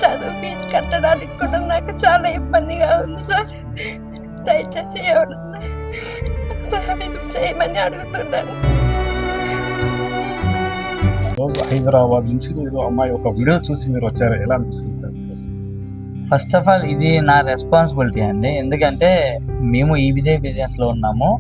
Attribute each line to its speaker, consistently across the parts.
Speaker 1: చదువు ఫీజు కట్టడానికి కూడా నాకు చాలా ఇబ్బందిగా ఉంది సార్. దయచేసి ఎవరన్నా సహాయం చేయమని అడుగుతున్నాను.
Speaker 2: రోజు హైదరాబాద్ నుంచి మీరు అమ్మాయి ఒక వీడియో చూసి మీరు వచ్చారు, ఎలా అనిపిస్తుంది సార్?
Speaker 3: ఫస్ట్ ఆఫ్ ఆల్ ఇది నా రెస్పాన్సిబిలిటీ అండి, ఎందుకంటే మేము ఇదే బిజినెస్లో ఉన్నాము.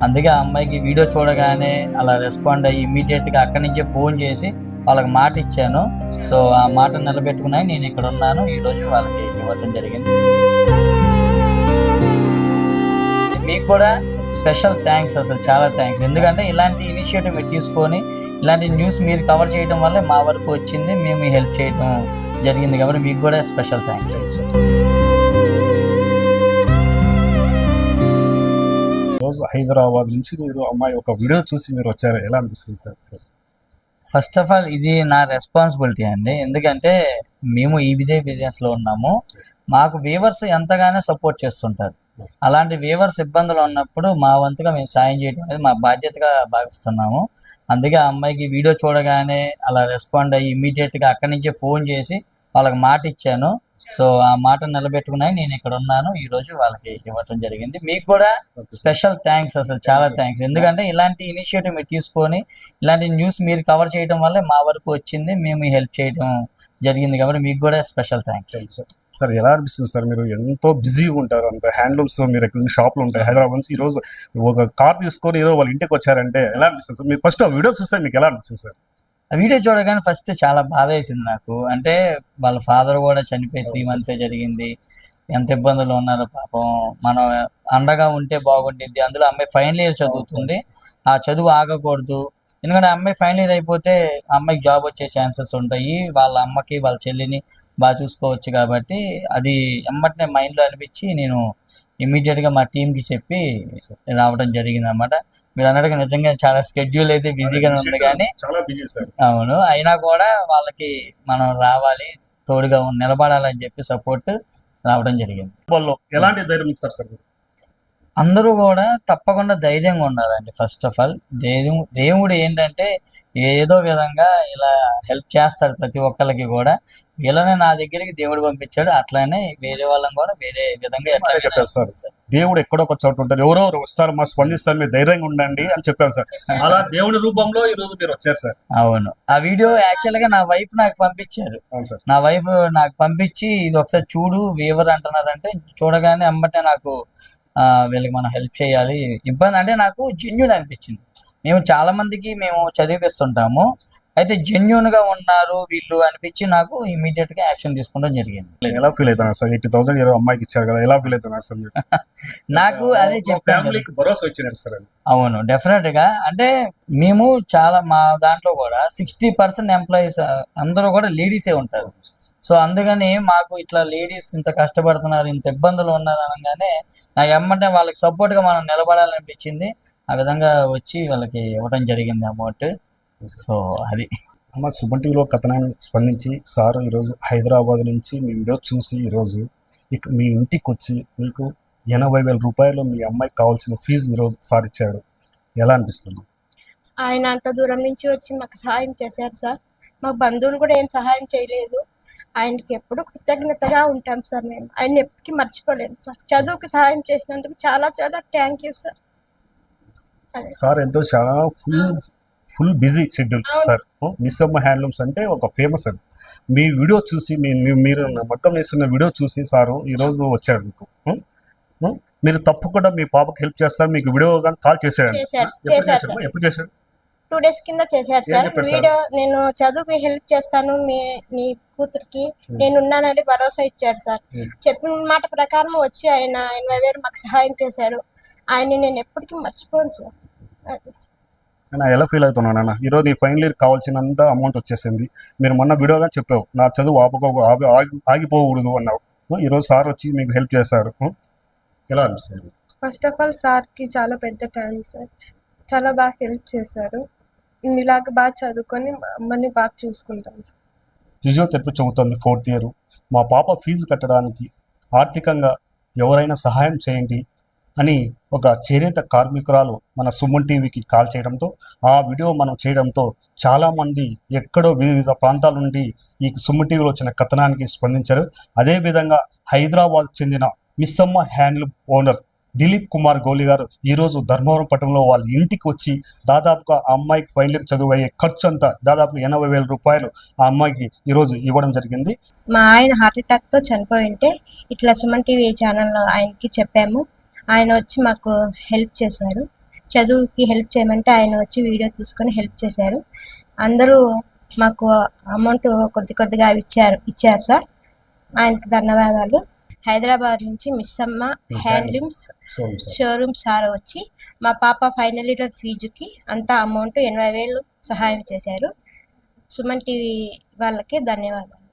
Speaker 3: అందుకే ఆ అమ్మాయికి వీడియో చూడగానే అలా రెస్పాండ్ అయ్యి ఇమీడియట్గా అక్కడి నుంచే ఫోన్ చేసి వాళ్ళకి మాట ఇచ్చాను. సో ఆ మాట నిలబెట్టుకున్నాయి నేను ఇక్కడ ఉన్నాను, ఈరోజు వాళ్ళకి ఇవ్వడం జరిగింది. మీకు కూడా స్పెషల్ థ్యాంక్స్, అసలు చాలా థ్యాంక్స్. ఎందుకంటే ఇలాంటి ఇనిషియేటివ్ మీరు తీసుకొని ఇలాంటి న్యూస్ మీరు కవర్ చేయడం వల్లే మా వరకు వచ్చింది, మేము హెల్ప్ చేయడం జరిగింది. కాబట్టి మీకు కూడా స్పెషల్ థ్యాంక్స్.
Speaker 2: రోజు హైదరాబాద్ నుంచి మీరు అమ్మాయి ఒక వీడియో చూసి మీరు వచ్చారు, ఎలా అనిపిస్తుంది సార్?
Speaker 3: ఫస్ట్ ఆఫ్ ఆల్ ఇది నా రెస్పాన్సిబిలిటీ అండి, ఎందుకంటే మేము ఇదే బిజినెస్లో ఉన్నాము. మాకు వ్యూవర్స్ ఎంతగానో సపోర్ట్ చేస్తుంటారు. అలాంటి వ్యూవర్స్ ఇబ్బందులు ఉన్నప్పుడు మా వంతుగా మేము సాయం చేయడం అనేది మా బాధ్యతగా భావిస్తున్నాము. అందుకే ఆ అమ్మాయికి వీడియో చూడగానే అలా రెస్పాండ్ అయ్యి ఇమీడియట్గా అక్కడి నుంచే ఫోన్ చేసి వాళ్ళకి మాట ఇచ్చాను. సో ఆ మాట నిలబెట్టుకున్నాయి నేను ఇక్కడ ఉన్నాను, ఈరోజు వాళ్ళకి ఇవ్వటం జరిగింది. మీకు కూడా స్పెషల్ థ్యాంక్స్, అసలు చాలా థ్యాంక్స్. ఎందుకంటే ఇలాంటి ఇనిషియేటివ్ మీరు తీసుకొని ఇలాంటి న్యూస్ మీరు కవర్ చేయడం వల్లే మా వరకు వచ్చింది, మేము హెల్ప్ చేయడం జరిగింది. కాబట్టి మీకు కూడా స్పెషల్ థ్యాంక్స్.
Speaker 2: సార్ ఎలా అనిపిస్తుంది సార్? మీరు ఎంతో బిజీగా ఉంటారు, అంత హ్యాండ్లూమ్స్ మీరు ఎక్కడ షాప్లు ఉంటాయి హైదరాబాద్ నుంచి, ఈరోజు ఒక కార్ తీసుకొని ఈరోజు వాళ్ళ ఇంటికి వచ్చారంటే ఎలా అనిపిస్తుంది సార్? మీరు ఫస్ట్ ఆ వీడియో చూస్తే మీకు ఎలా అనిపిస్తుంది సార్?
Speaker 3: ఆ వీడియో చూడగానే ఫస్ట్ చాలా బాధ వేసింది నాకు. అంటే వాళ్ళ ఫాదర్ కూడా చనిపోయి 3 months జరిగింది, ఎంత ఇబ్బందులు ఉన్నారో పాపం. మనం అండగా ఉంటే బాగుంటుంది. అందులో అమ్మాయి ఫైనల్ ఇయర్ చదువుతుంది, ఆ చదువు ఆగకూడదు. ఎందుకంటే అమ్మాయి ఫైనల్ ఇయర్ అయిపోతే అమ్మాయికి జాబ్ వచ్చే ఛాన్సెస్ ఉంటాయి, వాళ్ళ అమ్మకి వాళ్ళ చెల్లిని బాగా చూసుకోవచ్చు. కాబట్టి అది ఎమ్మటనే మైండ్లో అనిపించి నేను ఇమ్మీడియట్గా మా టీంకి చెప్పి రావడం జరిగింది అన్నమాట. మీరు అన్నట్టుగా నిజంగా చాలా స్కెడ్యూల్ అయితే బిజీగానే ఉంది, కానీ అవును అయినా కూడా వాళ్ళకి మనం రావాలి, తోడుగా నిలబడాలని చెప్పి సపోర్ట్ రావడం జరిగింది.
Speaker 2: ఎలాంటి ధైర్యం ఇస్తారు సార్?
Speaker 3: అందరూ కూడా తప్పకుండా ధైర్యంగా ఉండాలండి. ఫస్ట్ ఆఫ్ ఆల్ దేవుడు ఏంటంటే ఏదో విధంగా ఇలా హెల్ప్ చేస్తాడు ప్రతి ఒక్కరికి కూడా. వీళ్ళనే నా దగ్గరికి దేవుడు పంపించాడు, అట్లానే వేరే వాళ్ళని కూడా వేరే విధంగా
Speaker 2: చెప్పారు సార్. దేవుడు ఎక్కడో ఒక చోట ఉంటారు, ఎవరో వస్తారు, మా స్పందిస్తారు, మీరు ధైర్యంగా ఉండండి అని చెప్పారు సార్. అలా దేవుడి రూపంలో ఈ రోజు మీరు వచ్చారు సార్.
Speaker 3: అవును, ఆ వీడియో యాక్చువల్ గా నా వైఫ్ నాకు పంపించారు. నా వైఫ్ నాకు పంపించి ఇది ఒకసారి చూడు, వీవర్ అంటున్నారంటే చూడగానే అమ్మటే నాకు వీళ్ళకి మనం హెల్ప్ చేయాలి, ఇబ్బంది అంటే నాకు జెన్యూన్ అనిపించింది. మేము చాలా మందికి మేము చదివిపిస్తుంటాము, అయితే జెన్యూన్ గా ఉన్నారు వీళ్ళు అనిపించి నాకు ఇమీడియట్ గా యాక్షన్ తీసుకోవడం జరిగింది.
Speaker 2: ఎలా ఫీల్ అవుతున్నారు సార్? 80,000 అమ్మాయికి ఇచ్చారు కదా, ఎలా ఫీల్ అవుతున్నారు సార్?
Speaker 3: నాకు అదే చెప్పాను,
Speaker 2: భరోసా వచ్చినట్టు సార్.
Speaker 3: అవును, డెఫినెట్ గా. అంటే మేము చాలా మా దాంట్లో కూడా 60% ఎంప్లాయీస్ అందరూ కూడా లేడీసే ఉంటారు. సో అందుకని మాకు ఇట్లా లేడీస్ ఇంత కష్టపడుతున్నారు, ఇంత ఇబ్బందులు ఉన్నారు అనగానే నాకు ఏమంటే వాళ్ళకి సపోర్ట్ గా మనం నిలబడాలనిపించింది. ఆ విధంగా వచ్చి వాళ్ళకి ఇవ్వడం జరిగింది అమౌంట్. సో అది
Speaker 2: అమ్మ సుమన్ టీవీలో కథనాన్ని స్పందించి సార్ ఈరోజు హైదరాబాద్ నుంచి మీ వీడియో చూసి ఈరోజు మీ ఇంటికి వచ్చి మీకు 80,000 రూపాయలు మీ అమ్మాయికి కావాల్సిన ఫీజు ఈరోజు సార్ ఇచ్చాడు, ఎలా అనిపిస్తుంది?
Speaker 1: ఆయన అంత దూరం నుంచి వచ్చి మాకు సహాయం చేశారు సార్. మాకు బంధువులు కూడా ఏం సహాయం చేయలేదు. ఆయనకి ఎప్పుడు కృతజ్ఞతగా ఉంటాం సార్. మేము ఆయన ఎప్పటికీ మర్చిపోలేము సార్. చదువుకి సహాయం చేసినందుకు చాలా చాలా థ్యాంక్ యూ సార్.
Speaker 2: సార్ ఎంతో చాలా full busy schedule sir. Miss అమ్మ హ్యాండ్లూమ్స్ అంటే ఒక ఫేమస్ అది. మీ వీడియో చూసి మీరు మొత్తం వేస్తున్న వీడియో చూసి సారు ఈరోజు వచ్చాడు మీకు. మీరు తప్పకుండా మీ పాపకి హెల్ప్ చేస్తారు, మీకు వీడియో కాల్ చేశాడు. ఎప్పుడు చేశాడు?
Speaker 1: 2 days కింద చేశాడు సార్. వీడియో నేను చదువుకి హెల్ప్ చేస్తాను, నీ కూతురికి నేనున్నానని భరోసా ఇచ్చాడు సార్. చెప్పిన మాట ప్రకారం వచ్చి ఆయన 80,000 మాకు సహాయం చేశారు. ఆయన నేను ఎప్పటికీ మర్చిపోను సార్.
Speaker 2: ఎలా ఫీల్ అవుతున్నాను? ఈరోజు నీ ఫైనల్ ఇయర్ కావాల్సినంత అమౌంట్ వచ్చేసింది. మీరు మొన్న వీడియోగా చెప్పావు నా చదువు ఆగిపోకూడదు అన్నావు. ఈరోజు సార్ వచ్చి మీకు హెల్ప్ చేశాడు, ఎలా అనిపిస్తుంది?
Speaker 4: ఫస్ట్ ఆఫ్ ఆల్ సార్కి చాలా పెద్ద థ్యాంక్స్ సార్. చాలా బాగా హెల్ప్ చేశారు. ఇలాగ బాగా చదువుకొని అమ్మని బాగా చూసుకుంటాను సార్.
Speaker 2: ఫిజియోథెరపీ చదువుతుంది 4th year. మా పాప ఫీజు కట్టడానికి ఆర్థికంగా ఎవరైనా సహాయం చేయండి అని ఒక చేనేత కార్మికురాలు మన సుమన్ టీవీకి కాల్ చేయడంతో ఆ వీడియో మనం చేయడంతో చాలామంది ఎక్కడో వివిధ ప్రాంతాల నుండి ఈ సుమన్ టీవీలో వచ్చిన కథనానికి స్పందించారు. అదేవిధంగా హైదరాబాద్ చెందిన మిస్సమ్మ హ్యాండ్లూమ్ ఓనర్ దిలీప్ కుమార్ గౌలి గారు ఈరోజు ధర్మవరం పట్టణంలో వాళ్ళ ఇంటికి వచ్చి దాదాపుగా ఆ అమ్మాయికి ఫైనల్ ఇయర్ చదువు అయ్యే ఖర్చు అంతా దాదాపు 80,000 రూపాయలు ఆ అమ్మాయికి ఈరోజు ఇవ్వడం జరిగింది.
Speaker 1: మా ఆయన హార్ట్ అటాక్తో చనిపోయి ఉంటే ఇట్లా సుమన్ టీవీ ఛానల్లో ఆయనకి చెప్పాము. ఆయన వచ్చి మాకు హెల్ప్ చేశారు. చదువుకి హెల్ప్ చేయమంటే ఆయన వచ్చి వీడియో తీసుకొని హెల్ప్ చేశారు. అందరూ మాకు అమౌంట్ కొద్దిగా ఇచ్చారు సార్. ఆయనకి ధన్యవాదాలు. హైదరాబాద్ నుంచి మిస్సమ్మ హ్యాండ్లూమ్స్ షోరూమ్ సార్ వచ్చి మా పాప ఫైనల్ ఇయర్ ఫీజుకి అంతా అమౌంట్ 80,000 సహాయం చేశారు. సుమన్ టీవీ వాళ్ళకి ధన్యవాదాలు.